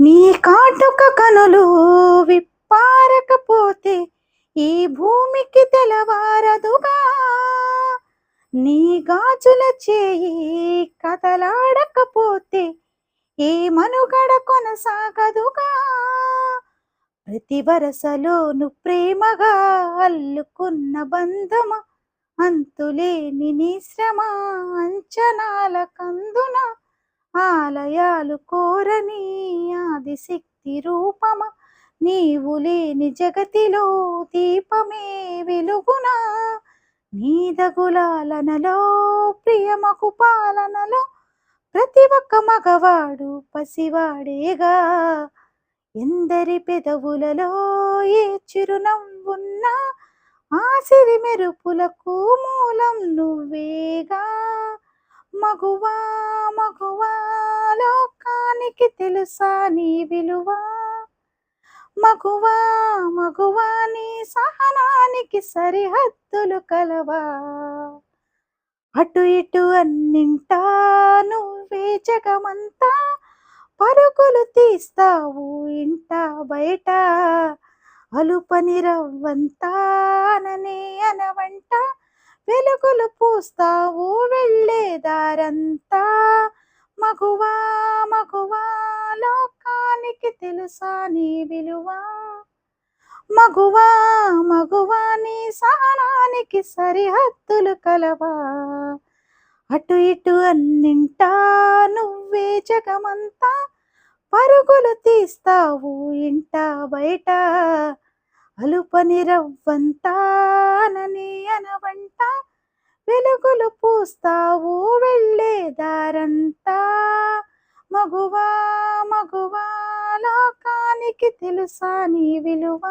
నీ కాటుక కనులు విప్పారకపోతే ఈ భూమికి తెలవారదుగా. నీ గాజుల చేయి కదలాడకపోతే ఏ మనుగడ కొనసాగదుగా. ప్రతి వరసలోను ప్రేమగా అల్లుకున్న బంధమ, అంతులేని నీ శ్రమ అంచనాల కందున ఆలయాలు కోరని ఆదిశక్తి రూపమా. నీవు లేని జగతిలో దీపమే వెలుగునా. నీదగులాలనలో ప్రియమకు పాలనలో ప్రతి ఒక్క మగవాడు పసివాడేగా. ఎందరి పెదవులలో ఏ చిరునవ్వున్నా ఆసిరి మెరుపులకు మూలం నువ్వేగా. మగువా మగువా లోకానికి తెలుసా నీ విలువ. మగువా మగువా నీ సహనానికి సరిహద్దులు కలవా. అటు ఇటు అన్నింటా నువ్వే జగమంతా, పరుగులు తీస్తావు ఇంట బయట. అలుపని రవ్వంతా అననే అనవంట, వెలుగులు పూస్తావు వెళ్ళే దారంతా. మగువా మగువా లోకానికి తెలుసా నీ విలువ. మగువా మగువా నీ సహనానికి సరిహద్దులు కలవా. అటు ఇటు అన్నింటా నువ్వే జగమంతా, పరుగులు తీస్తావు ఇంట బయట. అలుపని రవ్వంతా అనని అనవంట, వెలుగులు పూస్తావు వెళ్ళే దారంతా. మగువా మగువా లోకానికి తెలుసా నీ విలువ.